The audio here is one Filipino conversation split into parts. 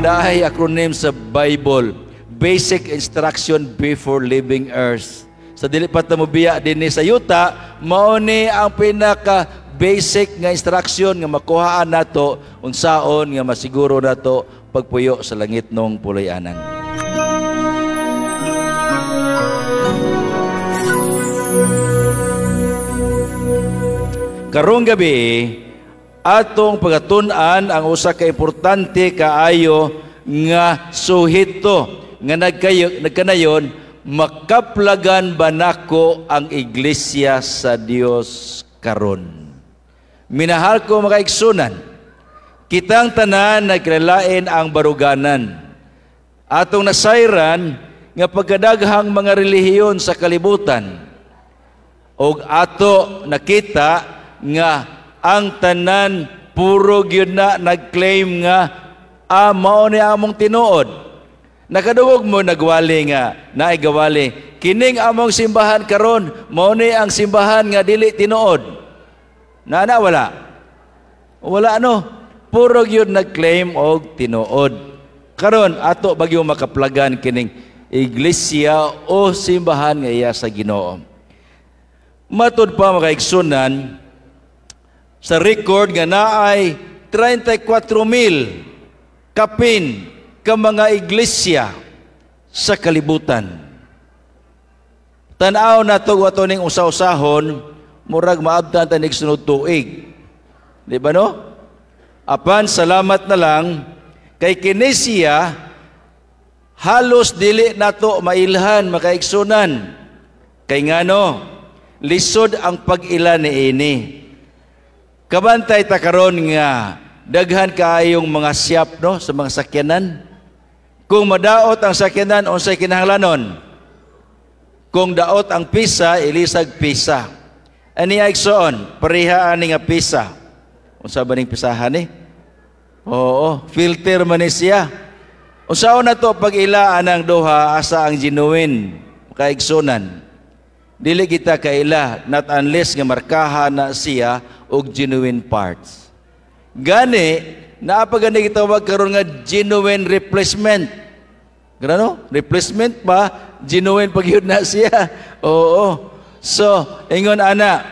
dahil acronym sa Bible, Basic Instruction Before Leaving Earth. Sa dili pa ta mo biya dinhi sa yuta, mao ni ang pinaka basic nga instruction nga makuhaan nato unsaon nga masiguro nato pagpuyo sa langit nung pulay-anan. Karong gabi atong pagatun-an ang usa ka importante kaayo nga suhito nga nagkanayon, makaplagan ba nako ang iglesia sa Dios karon? Minahal ko mga igsunan, kitang tanan nagkilalain ang baruganan. Atong nasayran nga pagkadaghang mga relihiyon sa kalibutan. Og ato nakita nga ang tanan puro gyud na nagclaim nga mao ni among tinuod. Nakadungog mo nagwali nga naay gawali kining among simbahan karon mao ni ang simbahan nga dili tinuod. Wala no, puro gyud nagclaim og tinuod. Karon ato bagyo makaplagan kining iglesia o simbahan nga iya sa Ginoo. Matud pa mga igsunan, sa record nga naay 34,000 kapin ka mga iglesia sa kalibutan. Tan-aw na to wato ning usaw-usahon, murag maabtan ta ning sunod tuig. Di ba no? Apan salamat na lang kay kinesiya halos dili nato mailhan makaigsunan. Kay ngano lisod ang pag-ila niini. Kabantay ta karon nga daghan kaayong mga siyap no sa mga sakyanan. Kung madaot ang sakyanan unsay kinahanglanon? Kung daot ang pisa, ilisag pisa. Ani igsoon, pareha ani nga pisa. Unsa ba ning pisahan ni? Oo, filter man ni siya. Unsaon na to pag ilaan ang duha asa ang genuine kaigsunan. Dili kita kaila not unless nga markahan na siya og genuine parts. Gani naapagani kita wag karon nga genuine replacement. Grano? Replacement ba? Genuine pagyud na siya. Oo. So, ingon ana,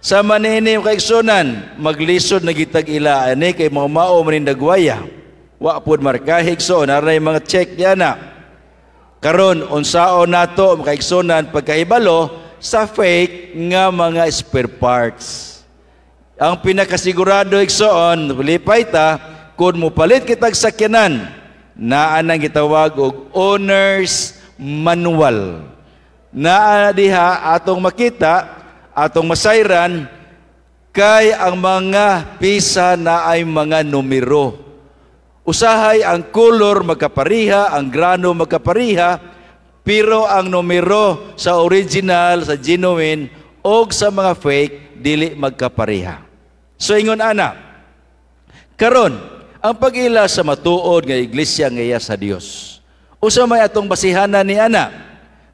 sa manini kaigsunan, maglisod na gitag ila ani kay mao manin dagwaya. Wa pud markahig so naray mga check yana. Karon unsaon nato kaigsunan pagkaibalo sa fake nga mga spare parts. Ang pinakasigurado igsoon, lipay ta kun mopalit kitag sakyanan, naa nang gitawag og owner's manual. Naa diha atong makita, atong masayran kay ang mga pisa na ay mga numero. Usahay ang color magkapariha, ang grano magkapariha, pero ang numero sa original, sa genuine o sa mga fake dili magkapariha. So ingon ana, karon ang pag-ila sa matuod nga iglesia nga iya sa Dios. Usa may atong basihanan ni ana.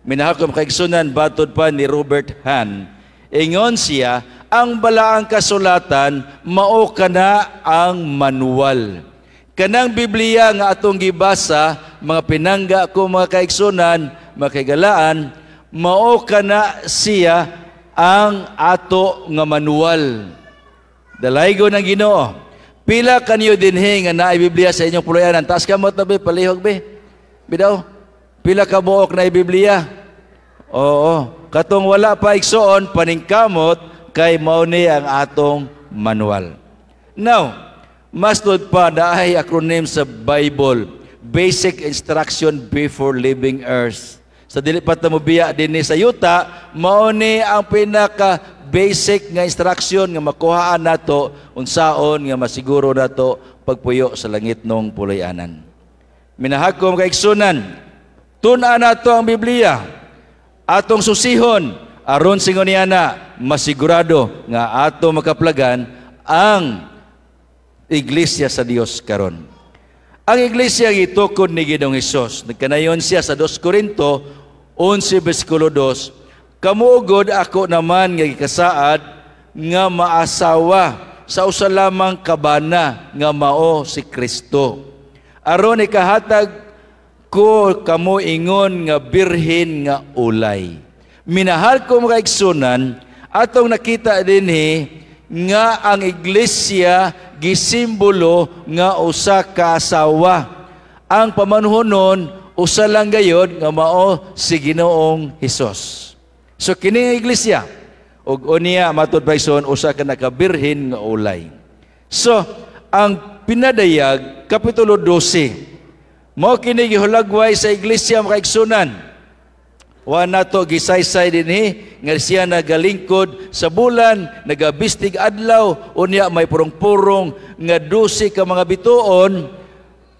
Minahal ko makaigsunan batod pa ni Robert Hahn. Ingon siya, ang balaang kasulatan mao kana ang manual. Kanang Biblia nga atong gibasa, mga pinangga ko mga kaigsunan, mga kaigalaan, mao kana siya ang ato nga manual. Dalaygo ng Ginoo. Pila kanyo dinhi nga naay Biblia sa inyong puluyanan? Taas kamot na be, palihog be. Bidaw, pila ka buok na Biblia? Oo, katong wala pa igsoon paningkamot kay mao ni ang atong manual. Now, mastud pa dahil acronym sa Bible, Basic Instruction Before Leaving Earth. Sa dili pa ta mo biya dinhi sa yuta, mao ni ang pinaka basic nga instruction nga makuhaan nato unsaon nga masiguro nato pagpuyo sa langit nung pulay-anan. Minahagkom kaigsunan, tun-an nato ang Biblia, atong susihon, aron singon niya na masigurado nga ato makaplagan ang iglesia sa Dios karon. Ang iglesia gitukod ni Ginoong Hesus, nagkanayon siya sa 2 Korinto 11 bersikulo 2, kamuugod ako naman nga gikasaad nga maasawa sa usa lamang kabana nga mao si Kristo. aron ikahatag ko kamo ingon nga birhen nga ulay. Minahal ko mga igsunan, atong nakita dinhi nga ang iglesia gisimbolo nga usa ka asawa. Ang pamanuhonon usa lang gayod nga mao si Ginoong Hesus. So kini nga iglesia ug unya matud paison usa ka nakabirhen nga ulay. So ang pinadayag kapitulo 12 mao kini gihulagway sa iglesia mga igsunan. Wa nato gisaysay dinhi nga siya nagalingkod sa bulan, nagabistig adlaw, unya may purong-purong nga 12 ka mga bituon.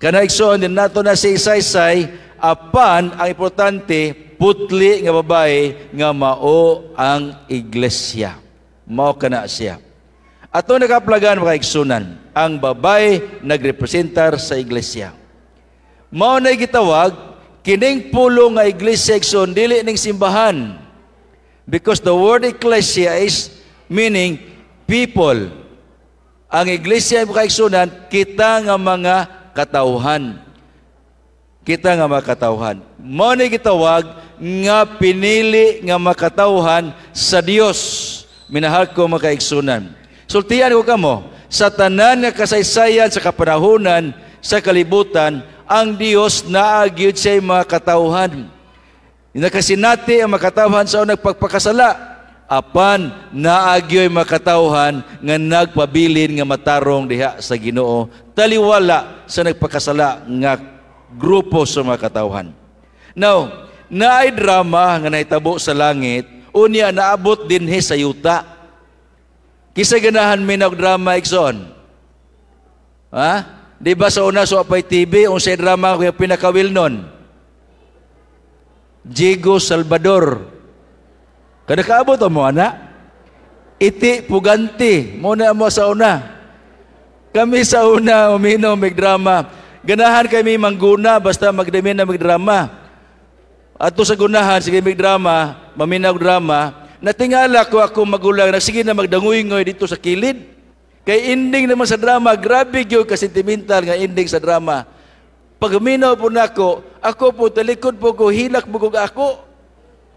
Kana igsoon din nato na si isaysay apan ang importante putli nga babae nga mao ang iglesia. Mao kana siya. Ato nakaplagan mga igsunan, ang babae nagrepresentar sa iglesia. Mao na gitawag kining pulo nga iglesia igsoon dili ning simbahan. Because the word ecclesia is meaning people. Ang iglesia mga igsunan kita nga mga katawhan. Kita nga mga katawhan. Mao na gitawag nga pinili nga makatawhan sa Dios. Minahal ko mga igsunan. Sultian ko kamo, sa tanan nga kasaysayan sa kapanahunan sa kalibutan, ang Dios naagyud siya mga katawhan. Nakasinati ang makatawhan sa nagpagpakasala. Apan naagyoy makatawhan nga nagpabilin nga matarong diha sa Ginoo. Taliwala sa nagpakasala nga grupo sa mga katawhan. Now, naay drama nga nahitabo sa langit, unya naabot dinhi sa yuta. Kisa ganahan minog drama igsoon. Ha? Di ba sa una sa Apay TV, ang sa drama ko yung pinakawil nun? Diego Salvador. Kada kaabot mo, anak? Iti Puganti. Muna mo sa una. Kami sa una, uminom, may drama. Ganahan kami mangguna, basta magdamin na magdrama. Ato sa gunahan, sige may drama, maminaw drama, natingala ko ako magulang, nagsige na magdanguy-ngoy dito sa kilid. Kay ending naman sa drama, grabe yung kasentimental nga ending sa drama. Pag minaw po na ako po, talikod po ko, hilak po ko ako.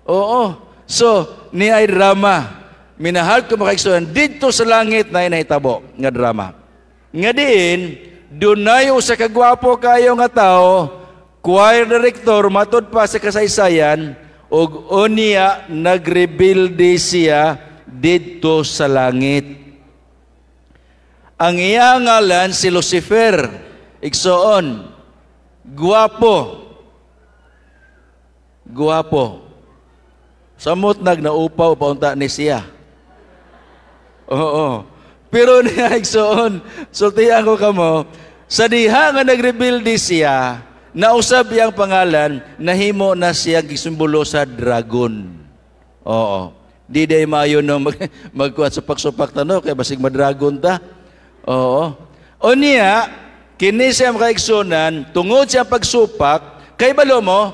Oo. So, ni ay drama. Minahal ko makaigsunan, dito sa langit na inahitabo nga drama. Nga diin, dunayo sa kagwapo kayo nga tao, choir director, matod pa sa kasaysayan, og unya nagrebuilde siya dito sa langit. Ang iyang ngalan si Lucifer, igsoon, guwapo. Guwapo. Samot nagnaupaw paunta ni siya. Oo. Pero niya igsoon, sultihan ko kamo, sa diha nga nagrebuilde siya, nausab iyang pangalan, nahimo na siya gisimbolo sa dragon. Oo. Di day maayo no magkuat sa pagsupak tano kay basig madragon ta. Oo. O niya, kini siya makaigsunan, tungod siya pagsupak, kay balo mo,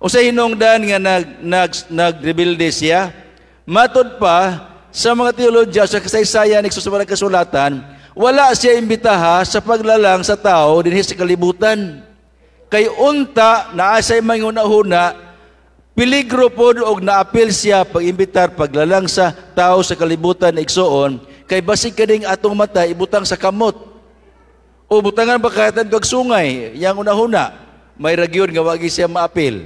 o sa hinungdan nga nagrebuilde siya, matod pa, sa mga teologya, sa kasaysayan, nagsusulat ng kasulatan, wala siya imbitaha sa paglalang sa tao dinhi sa kalibutan. Kay unta, naasay manghuna-huna, piligro po og naapil siya pag-imbitar, paglalang sa tao sa kalibutan, igsoon, kay basig kading atong mata ibutang sa kamot o butangan ba kahit kag sungay yang una-huna may ragyod nga wagi siya maapil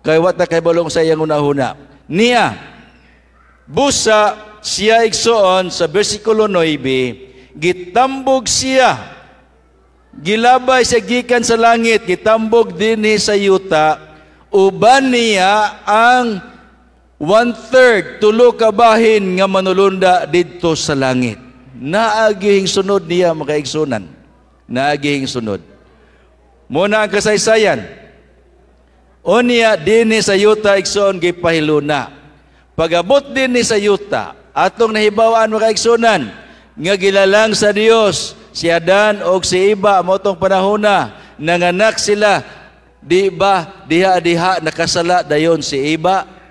kay wata kay balong sa yang una-huna niya busa siya igsoon sa bersikulo 9 gitambog siya gilabay siya gikan sa langit gitambog dinhi sa yuta uban niya ang 1/3, tulo ka bahin nga manulunda dito sa langit. Naagihing sunod niya makaigsunan. Naagihing sunod. Muna ang kasaysayan. O niya, dinhi sa yuta igsoon gipahiluna. Pag-abot dinhi sa yuta, atong nahibawaan makaigsunan, nga gilalang sa Dios, si Adan o si Iba, motong panahona, nanganak sila, di ba, diha-diha nakasala dayon si Iba,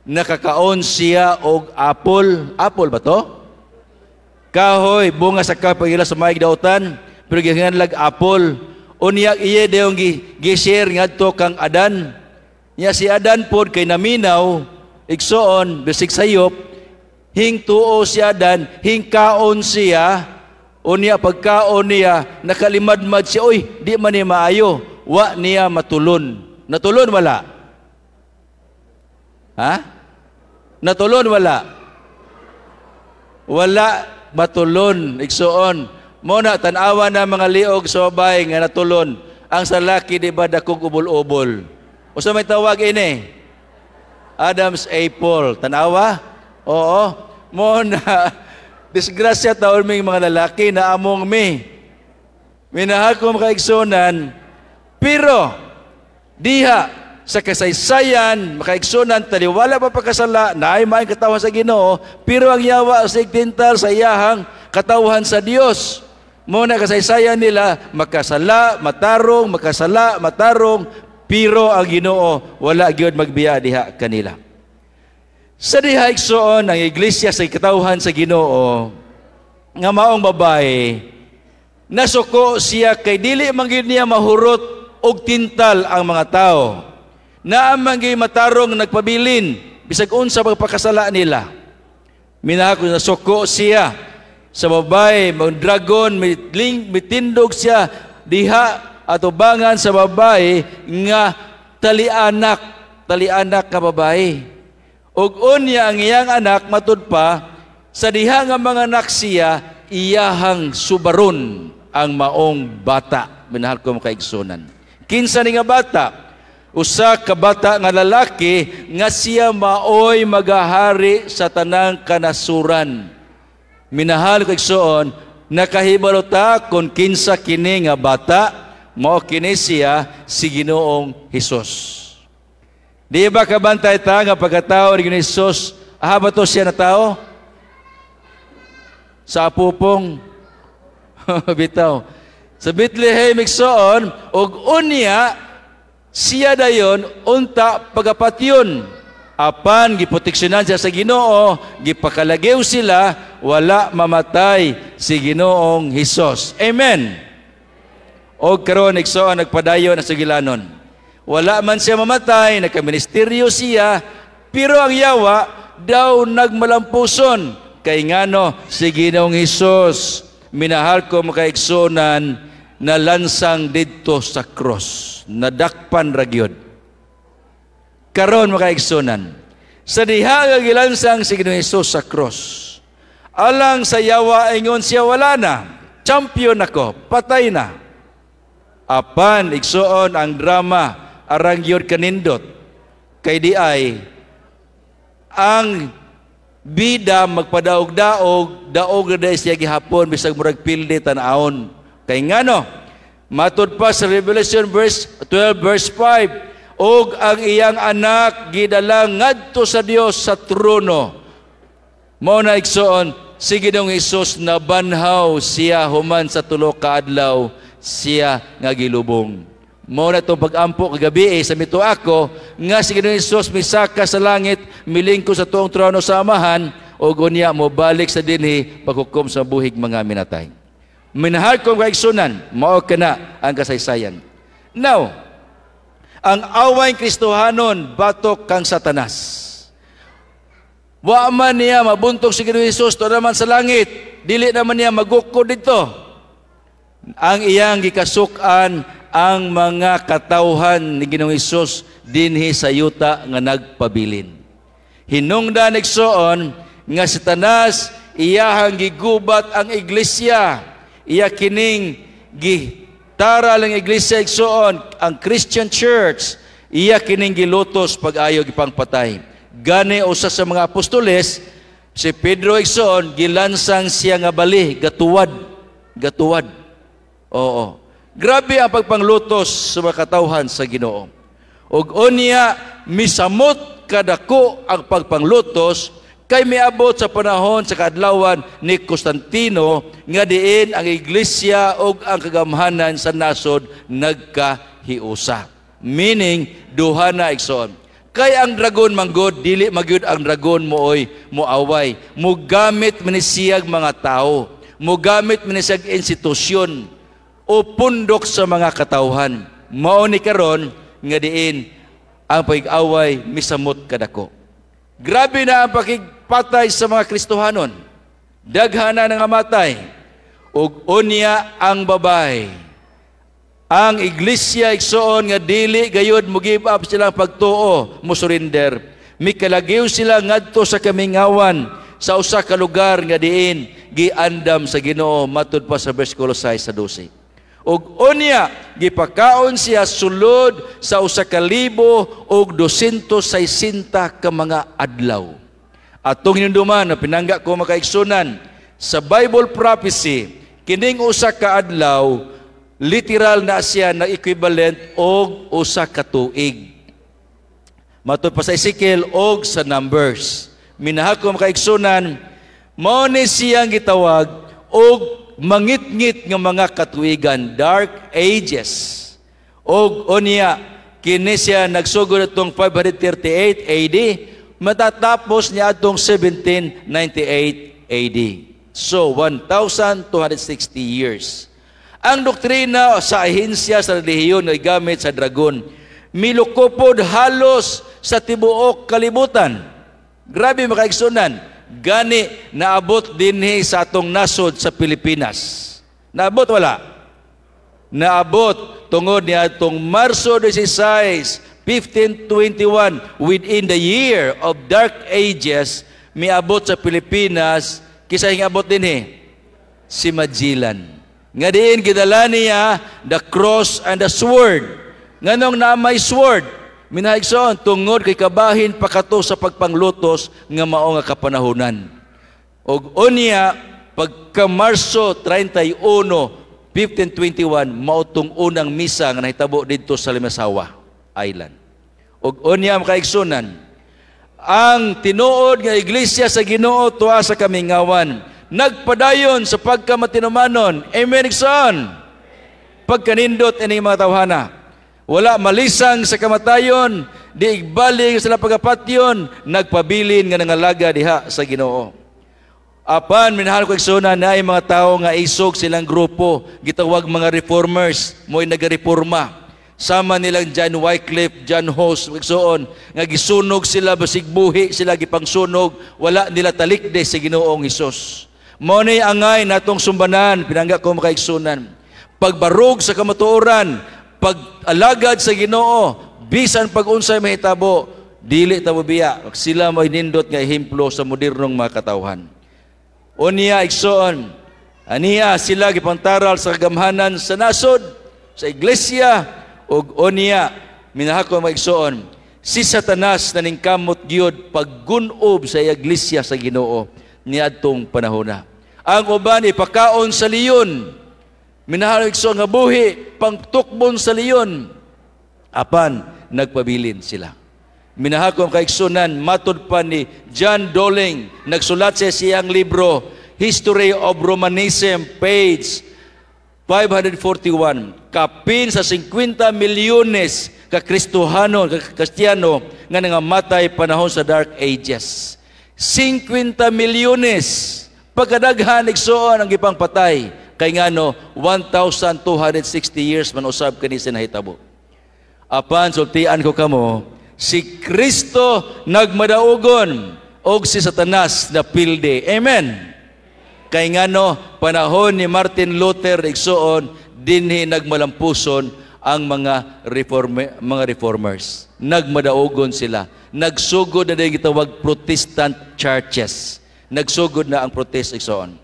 nakakaon siya og apple ba to? Kahoy bunga sa kapagila sa maig dautan pero gihanlag apple Unya iya dayong gi-share ngadto kang Adan. Nya si Adan pod kay naminaw igsoon bisig sayop hing tuo si Adan, hing kaon siya. Unya pagkaon niya nakalimadmad siya, oy di man ni maayo, wa niya matulon. Natulon wala? Ha? Natulon wala? Wala matulon igsoon. Mo na tan-awa na mga liog sa babay nga natulon. Ang salaki di ba dakog ubol-ubol? Usa may tawag ini? Adam's apple. Tan-awa? Oo. Mo na disgrasya taon ming mga lalaki na among mi. Minahal ko mga kaigsunan, pero diha sa kasaysayan, makaigsunan, taliwala pa pagkasala, na ay maing katawan sa Ginoo, pero ang yawa sa igtintal sa iyahang katawan sa Dios. Muna kasaysayan nila, makasala, matarong, pero ang Ginoo wala gyud magbiya diha kanila. Sa diha igsoon ang iglesia sa katawhan sa Ginoo nga maong babae, nasuko siya kay dili man gyud niya mahurot og tintal ang mga tao. Naamang gyud matarong nagpabilin bisag unsa pagpakasala nila. Minahako nasuko siya sa babae, mga dragon, mitindog siya diha atubangan sa babae nga talianak ka babae. Ug unya ang iyang anak matud pa sa diha nga mga anak siya iyahang subaron ang maong bata. Minahal ko mga kaigsunan. Kinsa ni nga bata? Usa ka bata nga lalaki nga siya maoy magahari sa tanang kanasuran. Minahal ko igsoon, nakahibalo ta kung kinsa kini nga bata, mao kini siya si Ginoong Hesus. Di ba kabantay ta nga pagkatao ni Ginoong Hesus, ba to siya na tao? Sa apupong bitaw. Sa Bethlehem igsoon, og unya siya dayon unta pagapatyon. Apan giproteksyonan siya sa Ginoo, gipakalagyo sila, wala mamatay si Ginoong Hesus. Amen. Og karon igsoon nagpadayon sa gilanon. Wala man siya mamatay, nagkaministeryo siya, pero ang yawa daw nagmalampuson kay ngano si Ginoong Hesus. Minahal ko makaigsunan na lansang didto sa cross, nadakpan ra gyud. Karon makaigsunan, sa diha nga gilansang si Ginoong Hesus sa cross, alang sa yawa ingon siya wala na, champion ako, patay na. Apan igsuon ang drama arang gyud kanindot kay di ay ang bida magpadaog-daog, daog na siya gihapon bisag murag pilde tan-aon. Kay ngano, matud pa sa Revelation 12 verse 5, og ang iyang anak gidala ngadto sa Dios sa trono. Mao na igsoon si Ginoong Hesus na banhaw siya human sa tulo ka adlaw siya nga gilubong. Mao na itong pag-ampo kagabi sa mito ako nga si Ginoong Hesus misaka sa langit, milingko sa tuong trono sa Amahan, o unya mo balik sa dinhi paghukom sa buhig mga minatay. Minahal ko kaigsunan, mao kana ang kasaysayan. Now, ang away Kristohanon batok kang Satanas. Wa man niya mabuntog si Ginoong Hesus to naman sa langit, dili naman niya magukod dito. Ang iyang gikasukan ang mga katawhan ni Ginoong Hesus dinhi sa yuta nga nagpabilin. Hinungdan igsoon nga si Satanas iyahang gigubat ang iglesia. Iya kining gitara lang iglesia igsoon ang Christian Church. Iya kining gilutos pag-ayo gipangpatay. Gani usa sa mga apostoles si Pedro igsoon gilansang siya nga bali gatuwad. Oo. Grabe ang pagpanglutos sa mga katawhan sa Ginoo. Ug unya misamot kadako ang pagpanglutos kay miabot sa panahon sa kaadlawan ni Constantino nga diin ang iglesia ug ang kagamhanan sa nasod nagkahiusa. Meaning duha na igsoon. Kay ang dragon manggod dili magyud ang dragon mooy moaway. Mugamit man siyag mga tao. Mugamit man siyag institusyon. o pundok sa mga katawhan. Mao ni karon nga diin ang pag-away misamot kadako. Grabe na ang pakigpatay sa mga Kristohanon. Daghana na nga matay. Ug unya ang babay. Ang iglesia igsoon nga dili gayud mo give up silang pagtuo, mo surrender. Mikalagyo sila ngadto sa kamingawan sa usa ka lugar nga diin giandam sa Ginoo matud pa sa bersikulo 6 sa 12. Ug unya gipakaon siya sulod sa usa ka libo ug 260 ka mga adlaw. Atong hinumduman na pinangga ko makaigsunan sa Bible prophecy kining usa ka adlaw literal na siya na equivalent og usa ka tuig. Matud pa sa Ezekiel og sa Numbers. Minahakom kaigsunan, mao ni siyang gitawag og mangit-ngit nga mga katuigan, dark ages. Og unya kini siya nagsugod atong 538 AD, matatapos niya atong 1798 AD. So 1,260 years. Ang doktrina sa ahensya sa relihiyon ay gamit sa dragon. Milukupod halos sa tibuok kalibutan. Grabe makaigsunan. Gani naabot dinhi sa atong nasod sa Pilipinas. Naabot wala? Naabot tungod ni atong Marso 16, 1521 within the year of dark ages miabot sa Pilipinas kisa hingabot dinhi si Magellan. Nga diin gidala niya the cross and the sword. Nganong na may sword? Minaigsoon tungod kay kabahin pakato sa pagpanglutos nga mao nga kapanahunan. Og unya pagka Marso 31, 1521 mao tong unang misa nga nahitabo didto sa Limasawa Island. Og unya makaigsunan ang tinuod nga iglesia sa Ginoo tuwa sa kamingawan nagpadayon sa pagkamatinumanon. Amen, son. Pagkanindot ini mga tawhana. Wala malisang sa kamatayon, di igbaling sila pagapatyon, nagpabilin nga nangalaga diha sa Ginoo. Apan, minahal ko iksuna na ay mga tao nga isog silang grupo, gitawag mga reformers, mo'y nagareforma. Sama nilang John Wycliffe, John Hus, igsoon, nga gisunog sila, basig buhi sila gipangsunog, wala nila talikde sa Ginoong Hesus. Mao ni angay natong sumbanan, pinangga ko makaigsunan. Pagbarog sa kamatuoran, pag-alagad sa Ginoo, bisan pag-unsay mahitabo, dili tabo biya. Sila may nindot nga ehemplo sa modernong mga katawhan. Unya igsoon, aniya sila gipantaral sa kagamhanan sa nasod, sa iglesia, ug unya minahako maigsoon, si Satanas naningkamot gyud paggunob sa iglesia sa Ginoo niadtong panahona. Ang uban ipakaon sa leyon. Minahalig so nga buhi pangtukbon sa leyon. Apan nagpabilin sila. Minahakom kaigsunan matud pa ni John Dowling nagsulat sa siyang libro History of Romanism page 541. Kapin sa 50 milyones ka Kristohano, ka Kristiyano nga nangamatay panahon sa Dark Ages. 50 milyones pagkadaghan igsoon ang gipang patay kay ngano 1,260 years man usab kani sinahitabo. Apan sultian ko kamo, si Kristo nagmadaugon og si Satanas napilde. Amen. Kay ngano panahon ni Martin Luther igsoon dinhi nagmalampuson ang mga reformers. Nagmadaugon sila. Nagsugod na din gitawag Protestant churches. Nagsugod na ang protest igsoon.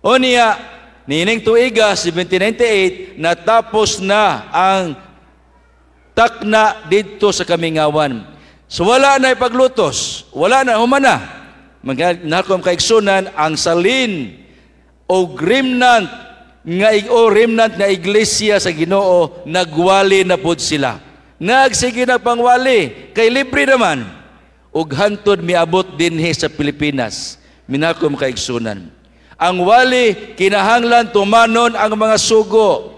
Unya nining tuiga 1798 natapos na ang takna dito sa Kamingawan. So wala na ipaglutos, wala na humana. Magnakom kaigsunan ang salin o remnant nga iglesia sa Ginoo nagwali na pud sila. Nagsige na pangwali kay libre naman. Ug hantod miabot dinhi sa Pilipinas. Minakom kaigsunan. Ang wali kinahanglan tumanon ang mga sugo.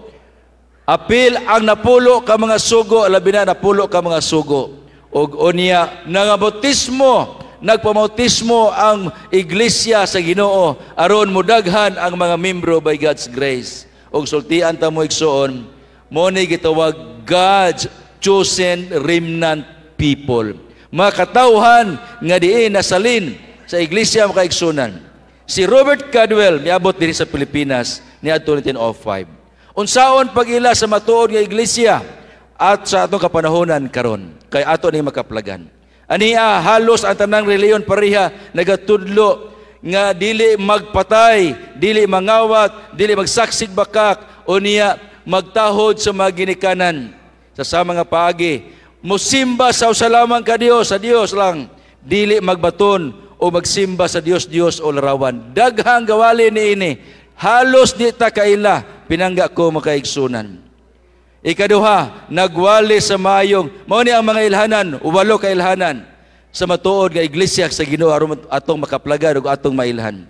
Apil ang napulo ka mga sugo, labi na napulo ka mga sugo. Og unya nagabautismo, nagpamautismo ang iglesia sa Ginoo aron mudaghan ang mga membro by God's grace. O sultian ta mo igsoon, mo ni gitawag God's chosen remnant people. Mga katawhan nga diin nasalin sa iglesia makaigsunan. Si Robert Caldwell niabot diri sa Pilipinas niadto 1905. Unsaon pag-ila sa matuod nga iglesia at sa atong kapanahonan karon kay ato ni makaplagan. Aniya halos ang tanang reliyon pareha nagatudlo nga dili magpatay, dili mangawat, dili magsaksig bakak o niya magtahod sa mga ginikanan. Sa mga paagi, musimba sa usalamang ka Dios, sa Dios lang, dili magbaton o magsimba sa Dios o larawan. Daghang gawali ni ini, halos di ta kaila, pinangga ko makaigsunan. Ikaduha, nagwali sa mayong, mao ni ang mga ilhanan, uwalo ka ilhanan, sa matuod nga iglesia sa Ginoo aron atong makaplagan ug atong mailhan.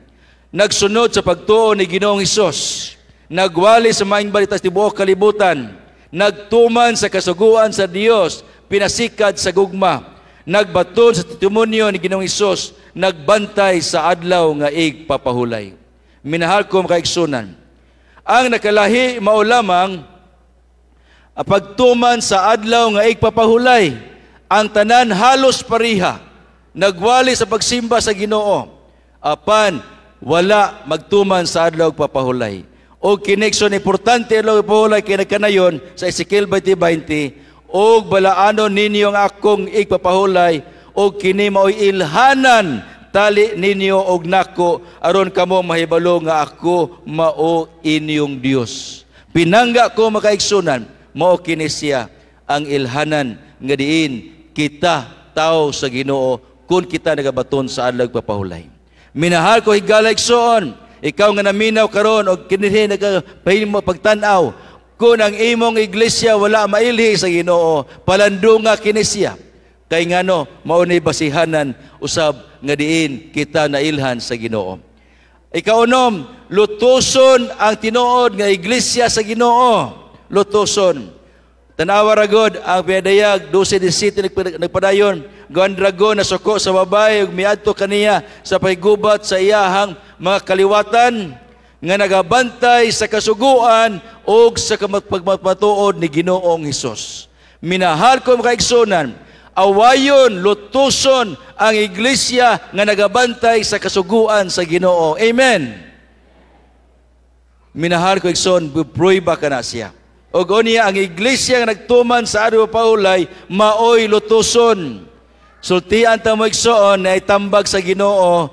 Nagsunod sa pagtuo ni Ginoong Hesus, nagwali sa maayong balita sa tibuok kalibutan, nagtuman sa kasuguan sa Dios, pinasikad sa gugma, nagbaton sa testimonyo ni Ginoong Hesus, nagbantay sa adlaw nga igpapahulay. Minahal ko makaigsunan, ang nakalahi mao lamang ang pagtuman sa adlaw nga igpapahulay, ang tanan halos pareha, nagwali sa pagsimba sa Ginoo, apan wala magtuman sa adlaw papahulay. O connection importante adlaw papahulay kay nagkanayon sa Ezekiel 20:20, og balaanon ninyo ang akong igpapahulay, og kini mao'y ilhanan tali ninyo og nako aron kamo mahibalo nga ako mao inyong Dios. Pinangga ko makaigsunan, mao kini siya ang ilhanan nga diin kita tao sa Ginoo kung kita nagabaton sa adlaw papahulay. Minahal ko higala igsoon, ikaw nga naminaw karon og kinhi nagapahimo pagtan-aw, kung ang imong iglesia wala mailhi sa Ginoo, palandunga kini siya. Kay ngano mao ni basihanan usab nga diin kita nailhan sa Ginoo. Ikaunom, lutuson ang tinuod nga iglesia sa Ginoo. Lutuson. Tanawa ragod ang pinadayag 12-17 nagpadayon, gawan dragon na suko sa babae ug miadto kaniya sa paygubat sa iyahang mga kaliwatan nga nagabantay sa kasuguan o sa pagmatuod ni Ginoong Hesus. Minahal ko makaigsunan, awayon, lutuson ang iglesia nga nagabantay sa kasuguan sa Ginoo. Amen. Minahal ko igsoon, prueba ka na siya. O niya ang iglesia nga nagtuman sa adlaw papahulay, maoy lutuson. Sultian ta mo igsoon na itambag sa Ginoo.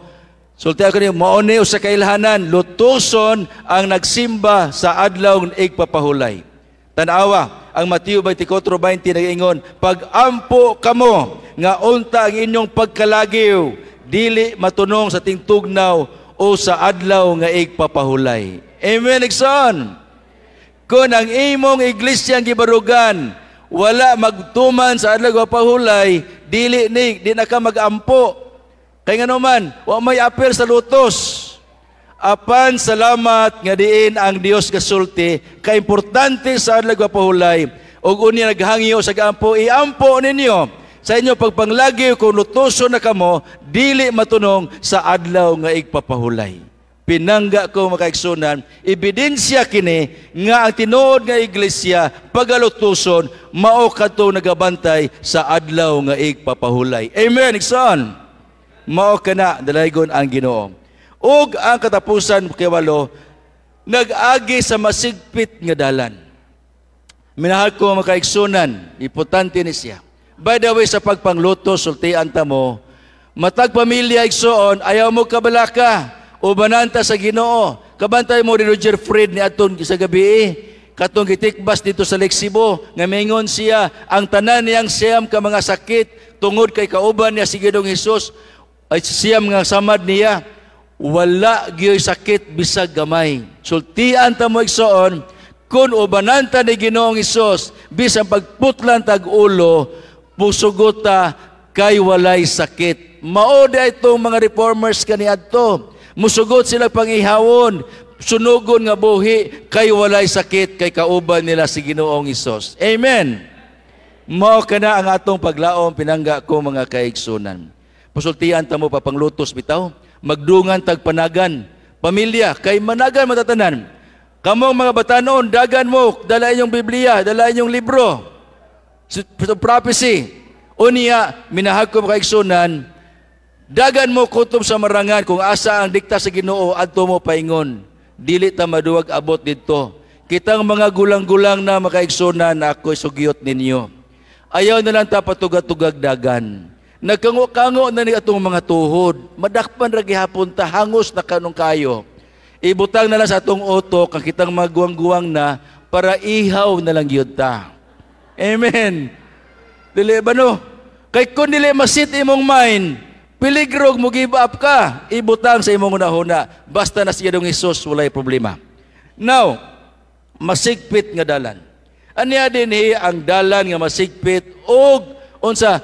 Sultian ko niya, mao ni usa ka ilhanan, lutuson ang nagsimba sa adlaw nga igpapahulay. Tanawa, ang Mateo 24:20 nag-ingon, pag-ampo kamo nga unta ang inyong pagkalagiw, dili matunong sa tingtugnaw o sa adlaw nga igpapahulay. Amen, igsoon. Kung ang imong iglesia ang gibarugan, wala magtuman sa adlaw papahulay, di na ka mag-ampo. Kaya nga naman, wa may apel sa lutos. Apan salamat nga diin ang Dios kasulti, kaimportante sa adlaw papahulay, ug unya naghangyo sa gaampo, iampo ninyo sa inyo pagpanglagi kung lutoso na kamo, dili matunong sa adlaw nga igpapahulay. Pinangga ko makaigsunan, ebidensya kini nga ang tinuod nga iglesia pagalutuson mao kadto nagabantay sa adlaw nga igpapahulay. Amen, igsoon. Mao kana dalaygon ang Ginoo. Ug ang katapusan kay walo, nag-agi sa masigpit nga dalan. Minahal ko makaigsunan, importante ni siya. By the way, sa pagpangluto, sultian ta mo, matag pamilya igsoon, ayaw mo kabalaka, ubananta sa Ginoo. Kabantay mo ni Roger Fred ni aton sa gabi, katong gitikbas dito sa Lexibo, nga mingon siya, ang tanan niyang siyam ka mga sakit, tungod kay kauban niya si Ginoong Hesus, ay siyam nga samad niya, wala giyoy sakit bisag gamay. Sultian ta mo igsoon, kun ubananta ni Ginoong Hesus, bisang pagputlan tag ulo, pusugota kay walay sakit. Mao di itong mga reformers kaniadto. Musugot sila pangihawon, sunugon nga buhi, kay walay sakit, kay kauban nila si Ginoong Hesus. Amen. Mao kana ang atong paglaom, pinangga ko mga kaigsunan. Pasultian ta mo papanglutos bitaw, magdungan tag panagan, pamilya, kay managan matatanan. Kamong mga batanon, dagan mo, dala inyong Biblia, dala inyong libro. Prophecy. Unya, minahag ko mga kaigsunan, dagan mo kutob sa marangan kung asa ang dikta sa Ginoo adto mo paingon. Dili ta maduwag abot didto. Kitang mga gulang-gulang na mga kaigsunan na ako'y sugyot ninyo. Ayaw na lang ta patugag-tugag dagan. Nagkango-kango na ni atong mga tuhod. Madakpan ra gihapon ta, hangos na kanong kayo. Ibutang na lang sa atong utok ang kitang maguwang-guwang na para ihaw na lang yun ta. Amen. Dili ba no? Kay kung dili masit imong mind, piligrog mo give up ka, ibutang sa imong unahuna. Basta na siya dong Hesus, walay problema. Now, masigpit nga dalan. Anya din ang dalan nga masigpit og unsa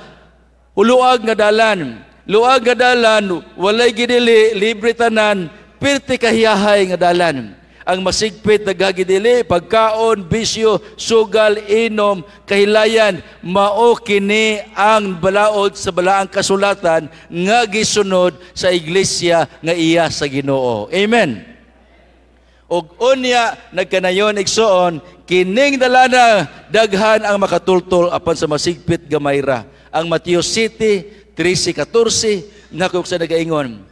uluag nga dalan. Luag nga dalan, walay gidili, libre tanan, pirti kahiyahay nga dalan. Ang masigpit na gagidili, pagkaon, bisyo, sugal, inom, kahilayan, mao kini ang balaod sa balaang kasulatan nga gisunod sa iglesia nga iya sa Ginoo. Amen. Og unya nagkanayon igsoon, kining dalana daghan ang makatultol apan sa masigpit gamay ra. Ang Mateo City 13:14 nakuk sa nagaingon.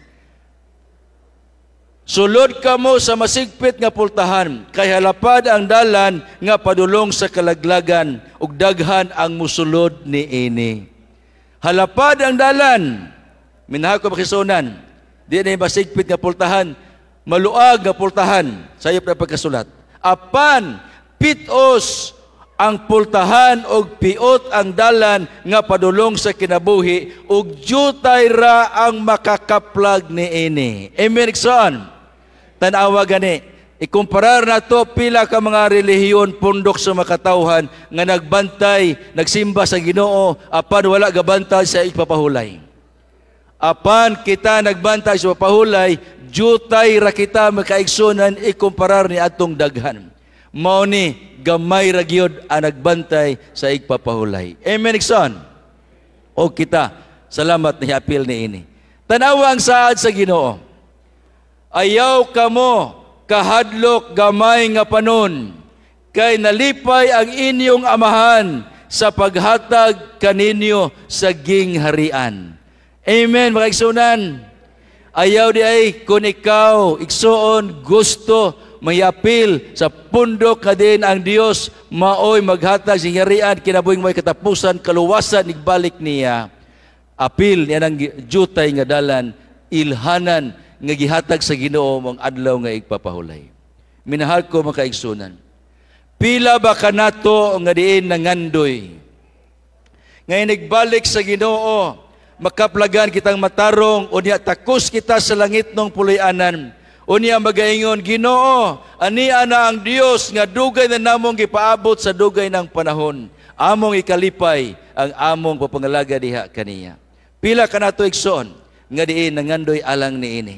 Sulod kamo sa masigpit nga pultahan, kay halapad ang dalan nga padulong sa kalaglagan, ug daghan ang musulod ni ini. Halapad ang dalan, minahag ko makisunan, di na masigpit nga pultahan, maluag nga pultahan, sayop na pagkasulat. Apan, pitos ang pultahan og piot ang dalan nga padulong sa kinabuhi, ug jutay ra ang makakaplag ni ini. Amen, son. Tanawa gani, ikumparar na to pila ka mga relihiyon pundok sa makatawhan nga nagbantay, nagsimba sa Ginoo, apan wala gabantay sa ipapahulay. Apan kita nagbantay sa ipapahulay, jutay ra kita makaigsunan ikumparar ni atong daghan. Mao ni gamay ra gyud ang nagbantay sa ipapahulay. Amen, son. O kita, salamat ni apil ni ini. Tanawa ang saad sa Ginoo. Ayaw kamo kahadlok gamay nga panon, kay nalipay ang inyong amahan sa paghatag kaninyo sa gingharian. Amen, mga igsunan. Ayaw di ay kung ikaw, igsuon, gusto, mayapil sa pundok ka din ang Dios, maoy maghatag sa gingharian, kinabuhing may katapusan, kaluwasan, igbalik niya. Apil niya ng jutay nga dalan, ilhanan, nga gihatag sa Ginoo mong adlaw nga igpapahulay. Minahal ko mga kaigsunan. Pila ba kanato nga diin nangandoy? Ngayon nagbalik sa Ginoo, makaplagan kitang matarong, unya takos kita sa langit ng puloy-anan. Unya magaingon, Ginoo, ania na ang Dios nga dugay na namong gipaabot sa dugay ng panahon. Among ikalipay ang among papangalaga diha kaniya. Pila kanato igsoon nga diin nangandoy alang ni ini.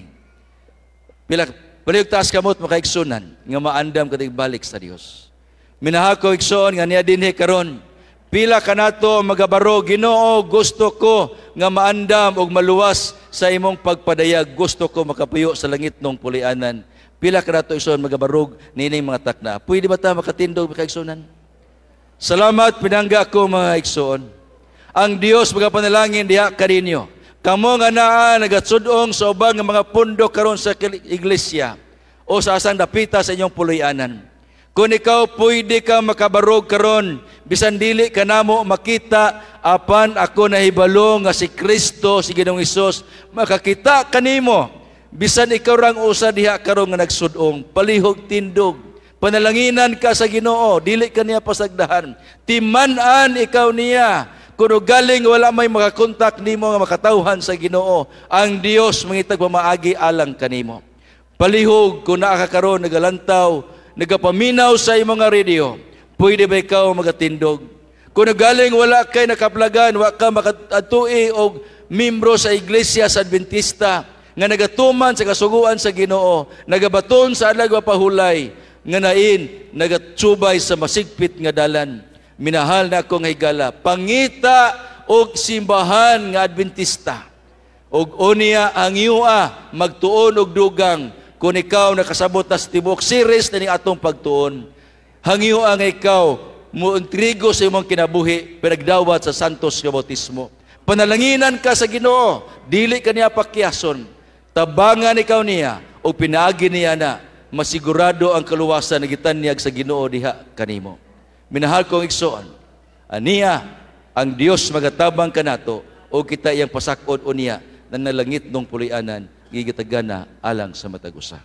Pila balik taas kamot makaigsunan nga maandam katig balik sa Dios. Minahako igsoon nga niya dinhi karon. Pila kanato magabaro, Ginoo, gusto ko nga maandam og maluwas sa imong pagpadayag. Gusto ko makapuyo sa langit ng pulianan. Pila kanato igsoon magabarog nining mga takna. Pwede ba ta makatindog makaigsunan? Salamat pinangga ko mga igsoon. Ang Dios magapanalangin diha kaninyo. Kamo nga naa nagatsudong sa ubang nga mga pundok karon sa iglesia o sa asang dapita sa inyong puloy-anan. Kung ikaw pwede ka makabarog karon, bisan dili ka namo makita, apan ako nahibalo nga si Kristo, si Ginoong Hesus, makakita kanimo. Bisan ikaw rang usa diha karon nga nagsudong, palihog tindog, panalanginan ka sa Ginoo, dili ka niya pasagdahan, timan-an ikaw niya. Kung galing wala may makakontak nimo nga makatawhan sa Ginoo, ang Dios mangitag pamaagi alang kanimo. Palihog kung naa ka karon nagalantaw, nagapaminaw sa imong nga radio, pwede ba ikaw magatindog? Kung galing wala kay nakaplagan, wala ka makatui og membro sa Iglesia sa Adventista nga nagatuman sa kasuguan sa Ginoo, nagabaton sa adlaw pahulay, nga nain nagatsubay sa masigpit nga dalan. Minahal na akong higala, pangita og simbahan nga Adventista. Og unya ang iua magtuon og dugang, kung ikaw nakasabot na sa tibok series na ni atong pagtuon, hangyo ang ikaw muintrigo sa imong kinabuhi pinagdawat sa santos nga bautismo. Panalanginan ka sa Ginoo, dili ka niya pakyason, tabangan ikaw niya o pinaagi niya na masigurado ang kaluwasan na gitanyag sa Ginoo diha kanimo. Minahal kong igsoon, aniya ang Dios magatabang kanato o kita iyang pasakod o niya na nalangit nung pulianan gigitagana alang sa matag usa.